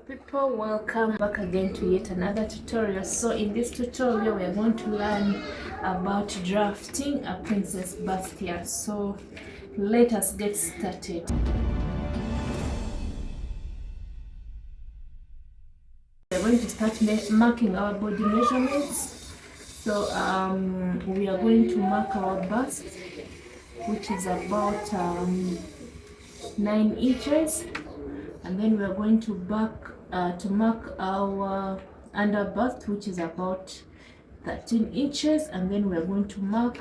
People, welcome back again to yet another tutorial. So in this tutorial we are going to learn about drafting a princess bust here. So let us get started. We are going to start marking our body measurements. So we are going to mark our bust, which is about 9 inches, and then we are going to mark our under bust, which is about 13 inches, and then we are going to mark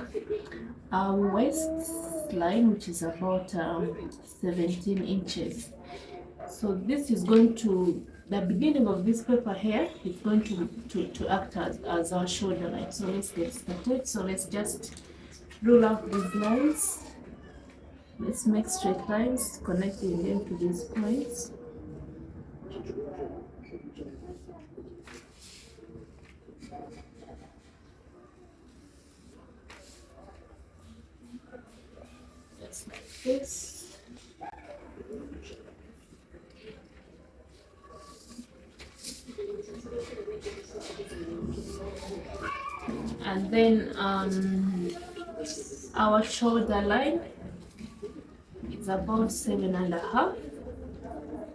our waist line, which is about 17 inches. So this is going to, the beginning of this paper here is going to act as our shoulder line. So let's get started. So let's just rule out these lines. Let's make straight lines connecting them to these points. Just like this. And then our shoulder line is about 7.5.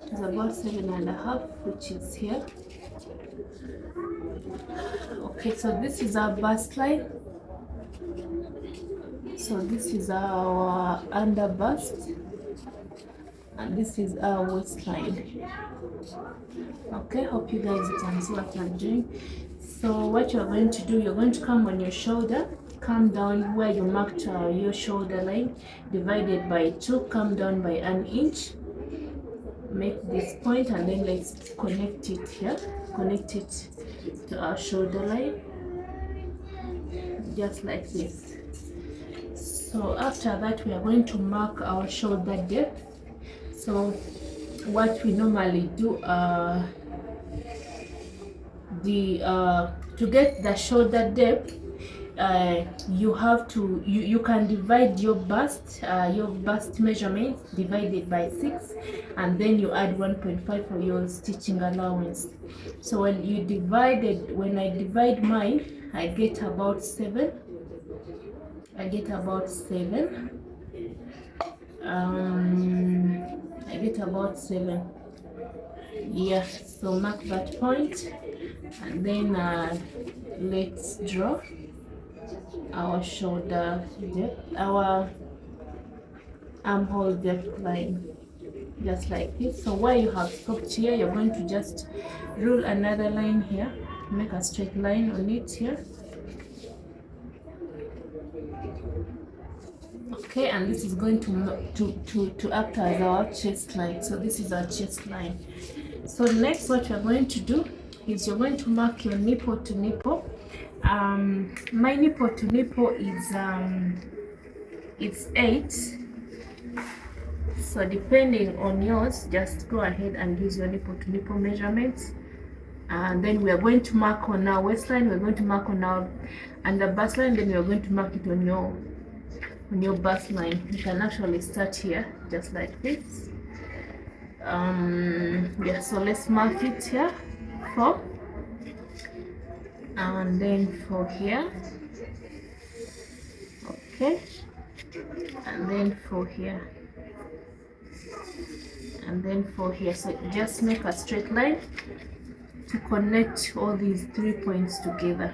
It's about 7.5, which is here. Okay, so this is our bust line. So this is our under bust, and this is our waistline. Okay, hope you guys can see what I'm doing. So what you're going to do, you're going to come on your shoulder, come down where you marked your shoulder line, divided by 2, come down by 1 inch, make this point, and then let's connect it here, connect it to our shoulder line, just like this. So after that we are going to mark our shoulder depth. So what we normally do, to get the shoulder depth, you have to you can divide your bust measurement divided by 6, and then you add 1.5 for your stitching allowance. So when I divide mine, I get about 7. I get about 7. Yeah, so mark that point, and then let's draw our shoulder depth, our armhole depth line, just like this. So where you have stopped here, you're going to just rule another line here, make a straight line on it here. Okay, and this is going to act as our chest line. So this is our chest line. So next, what you're going to do is you're going to mark your nipple to nipple. My nipple to nipple is it's 8. So depending on yours, just go ahead and use your nipple to nipple measurements. And then we are going to mark on our waistline, we're going to mark on our under bust line, then we are going to mark it on your bust line. You can actually start here, just like this. Yeah, so let's mark it here, 4, and then 4 here, okay, and then 4 here, and then 4 here. So just make a straight line to connect all these 3 points together.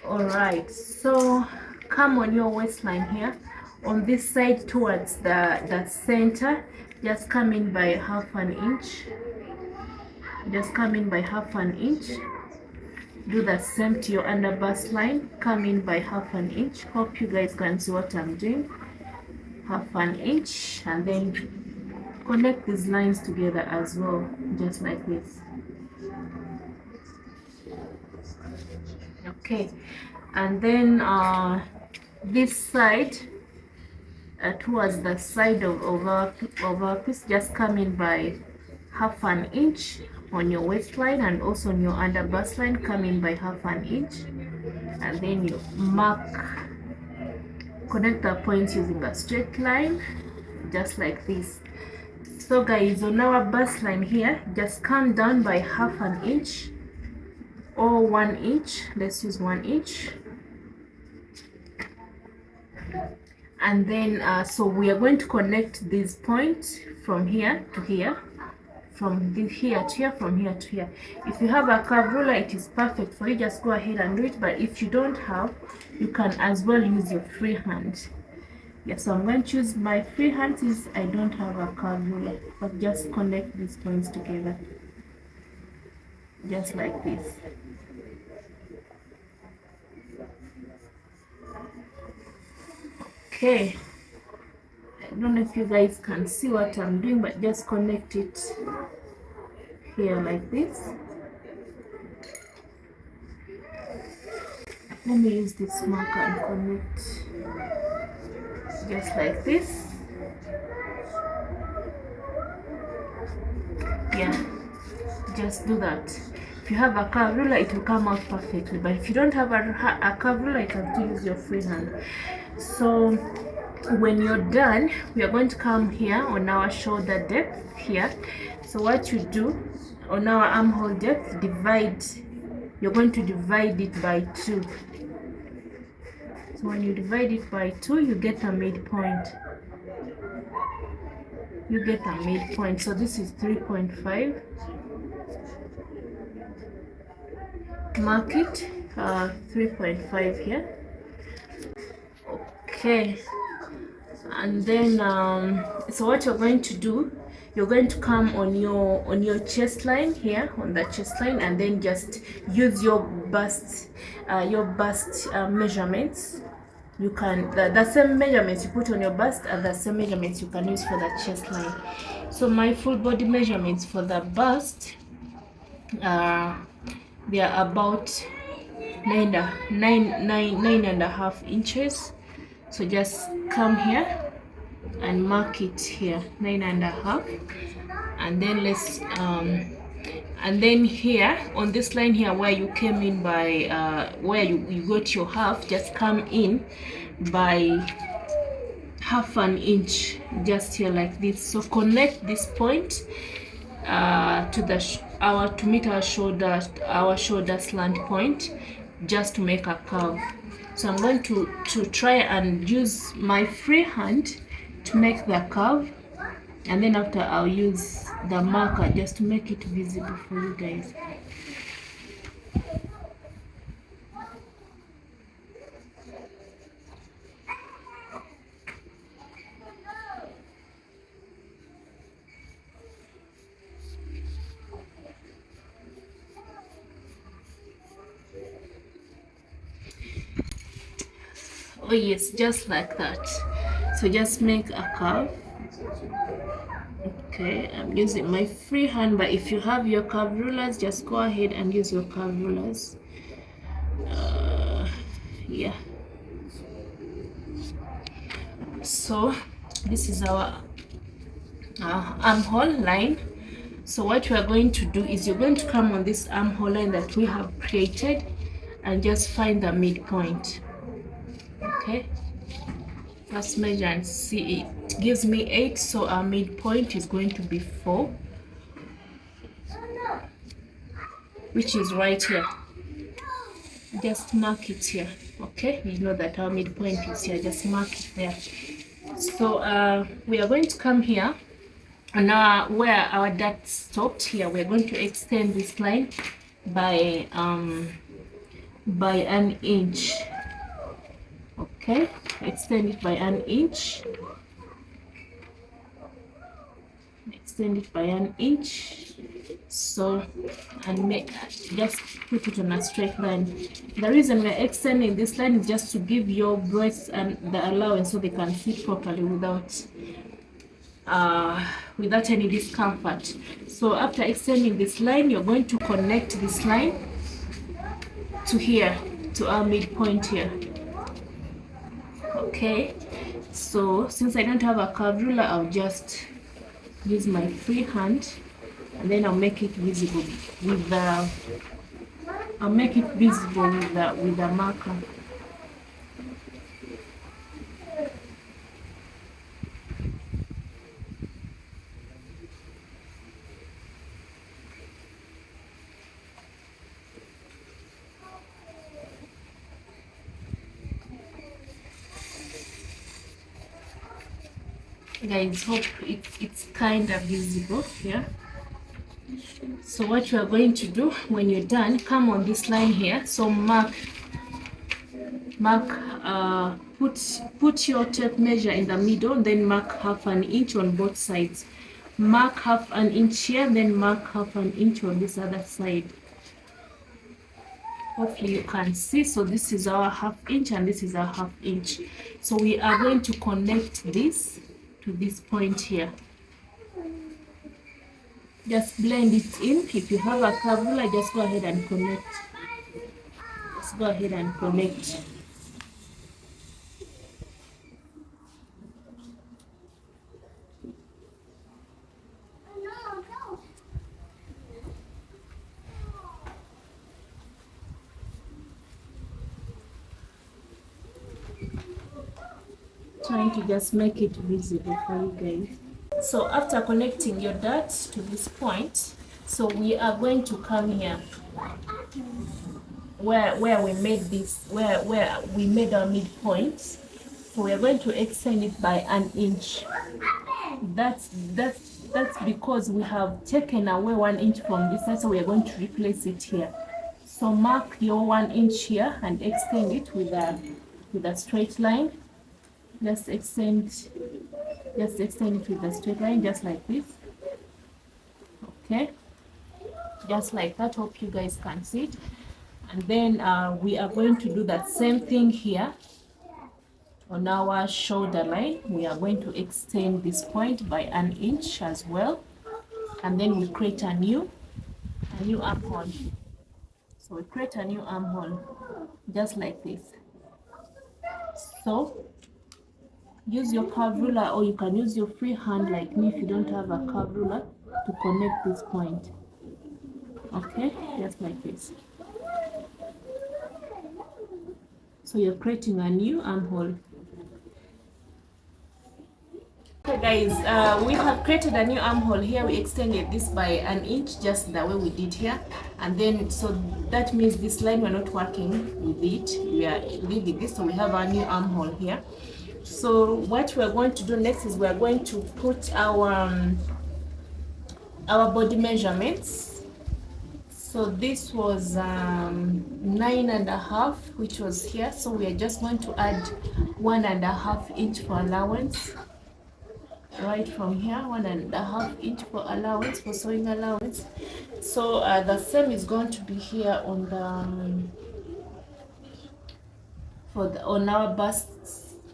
All right, so come on your waistline here, on this side towards the center, just come in by half an inch. Just come in by half an inch. Do the same to your under bust line, come in by half an inch. Hope you guys can see what I'm doing. Half an inch, and then connect these lines together as well, just like this. Okay, and then this side, towards the side of our piece, just come in by half an inch on your waistline, and also on your under bust line, come in by half an inch, and then you connect the points using a straight line, just like this. So guys, on our bust line here, just come down by 1/2 inch or 1 inch. Let's use 1 inch. And then so we are going to connect this point from here to here, from here to here, from here to here. If you have a curve ruler, it is perfect for you. Just go ahead and do it. But if you don't have, you can as well use your free hand. Yeah, so I'm going to choose my free hand since I don't have a curve ruler, but just connect these points together, just like this. Okay, I don't know if you guys can see what I'm doing, but just connect it here like this. Let me use this marker and connect just like this. Yeah, just do that. If you have a curve ruler, it will come out perfectly, but if you don't have a curve ruler, you can still use your free hand. So when you're done, we are going to come here on our shoulder depth here. So what you do on our armhole depth, you're going to divide it by 2. So when you divide it by 2, you get a midpoint. So this is 3.5. Mark it 3.5 here. Okay, and then so what you're going to do, you're going to come on your chest line here, on the chest line, and then just use your bust measurements. You can the same measurements you put on your bust are the same measurements you can use for the chest line. So my full body measurements for the bust, they are about 9.5 inches. So just come here and mark it here, 9.5, and then let's and then here on this line here where you came in by where you got your half, just come in by 1/2 inch, just here like this. So connect this point to meet our shoulder slant point, just to make a curve. So I'm going to try and use my free hand to make the curve, and then after I'll use the marker just to make it visible for you guys. Oh yes, just like that. So just make a curve. Okay, I'm using my free hand, but if you have your curve rulers, just go ahead and use your curve rulers. Yeah, so this is our armhole line. So what we are going to do is you're going to come on this armhole line that we have created and just find the midpoint. Okay, let's measure and see. It gives me 8, so our midpoint is going to be 4, which is right here. Just mark it here. Okay, you know that our midpoint is here, just mark it there. So we are going to come here and where our dart stopped here, we're going to extend this line by 1 inch. Okay, extend it by 1 inch. Extend it by 1 inch. So, and just put it on a straight line. The reason we're extending this line is just to give your breasts and the allowance so they can fit properly without any discomfort. So after extending this line, you're going to connect this line to here, to our midpoint here. Okay, so since I don't have a curve ruler, I'll just use my free hand, and then I'll make it visible with the marker. Guys, hope it's kind of visible here. So what you are going to do when you're done, come on this line here. So put your tape measure in the middle, then mark half an inch on both sides. Mark half an inch here, then mark half an inch on this other side. Hopefully you can see. So this is our half inch and this is our half inch. So we are going to connect this to this point here. Just blend it in. If you have a curve ruler, just go ahead and connect. Just go ahead and connect. Trying to just make it visible for you guys. So after connecting your dart to this point, so we are going to come here where we made this, where we made our midpoint. So we are going to extend it by an inch. That's because we have taken away 1 inch from this side, so we are going to replace it here. So mark your 1 inch here and extend it with a straight line. Just extend it with a straight line, just like this. Okay, just like that. Hope you guys can see it. And then we are going to do that same thing here on our shoulder line. We are going to extend this point by an inch as well, and then we create a new armhole. So we create a new armhole just like this. So use your curve ruler, or you can use your free hand like me if you don't have a curve ruler, to connect this point. Okay, just like this. So you're creating a new armhole. Okay guys, we have created a new armhole here. We extended this by an inch, just the way we did here. And then, so that means this line we're not working with it, we are leaving this, so we have our new armhole here. So what we're going to do next is we're going to put our body measurements. So this was 9.5, which was here. So we are just going to add 1.5 inch for allowance. Right from here, 1.5 inch for allowance, for sewing allowance. So the same is going to be here on the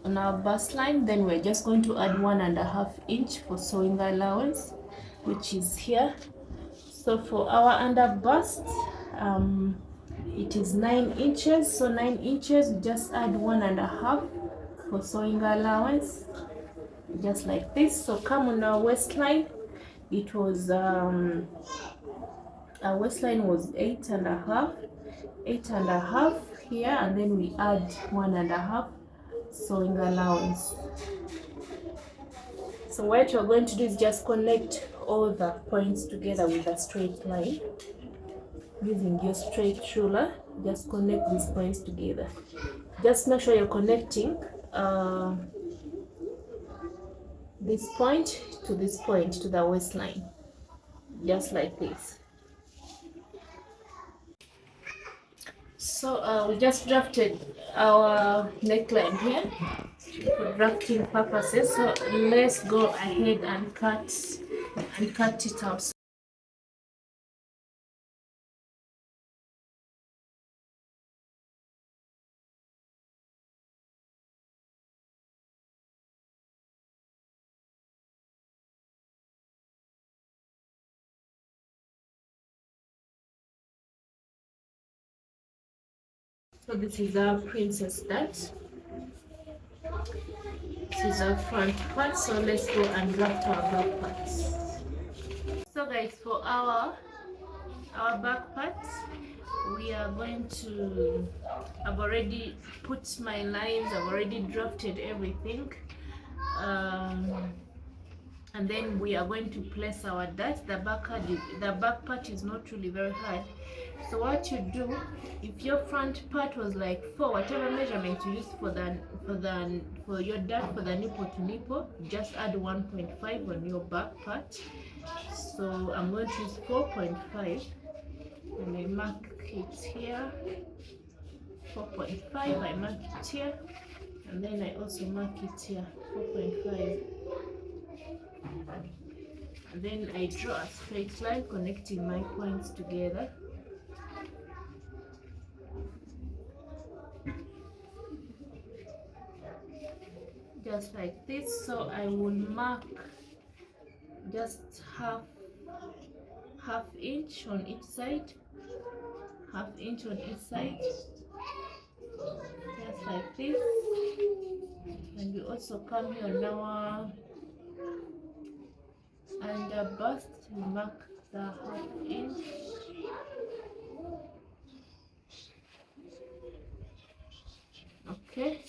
on our bust line. Then we're just going to add 1.5 inch for sewing allowance, which is here. So for our under bust, it is 9 inches. So 9 inches, we just add 1.5 for sewing allowance, just like this. So come on our waistline, it was our waistline was 8.5 here, and then we add 1.5 sewing allowance. So what you're going to do is just connect all the points together with a straight line. Using your straight ruler, just connect these points together. Just make sure you're connecting this point to this point, to the waistline, just like this. So we just drafted our neckline here for drafting purposes. So let's go ahead and cut it out. So this is our princess dart. This is our front part. So let's go and draft our back parts. So guys, for our back part, we are going to, I've already put my lines, I've already drafted everything, and then we are going to place our dart. The back part is not really very hard. So what you do, if your front part was like 4, whatever measurement you use for for you're done for the nipple to nipple, just add 1.5 on your back part. So I'm going to use 4.5 and I mark it here. 4.5, I mark it here, and then I also mark it here, 4.5. And then I draw a straight line connecting my points together. Just like this. So I will mark just half inch on each side, half inch on each side, just like this. And we also come here on our under bust, we mark the half inch. Okay,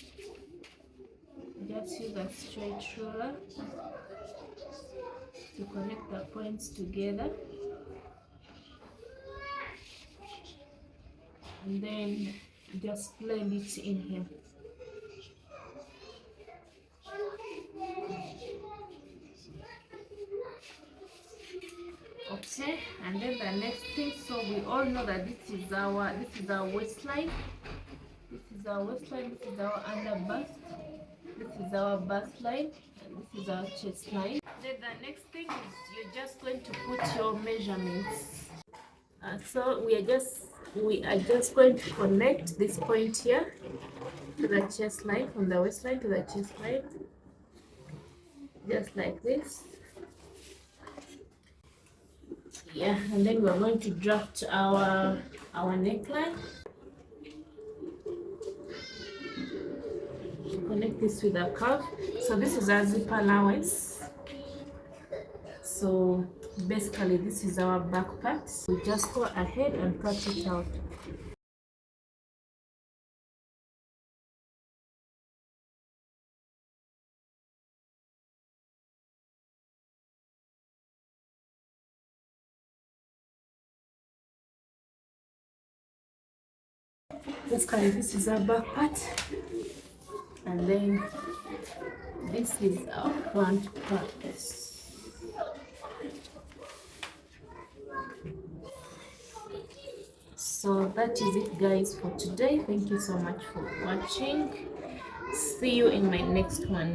just use a straight ruler to connect the points together, and then just blend it in here. Okay, and then the next thing, so we all know that this is our waistline, this is our waistline, this is our under bust, this is our bust line, and this is our chest line. Then the next thing is you're just going to put your measurements. So we are just going to connect this point here to the chest line, from the waistline to the chest line, just like this. Yeah, and then we're going to draft our neckline. Connect this with a curve. So this is our zip allowance. So basically this is our back part. We just go ahead and cut it out. Basically this is our back part, and then this is our front part. So that is it, guys, for today. Thank you so much for watching. See you in my next one.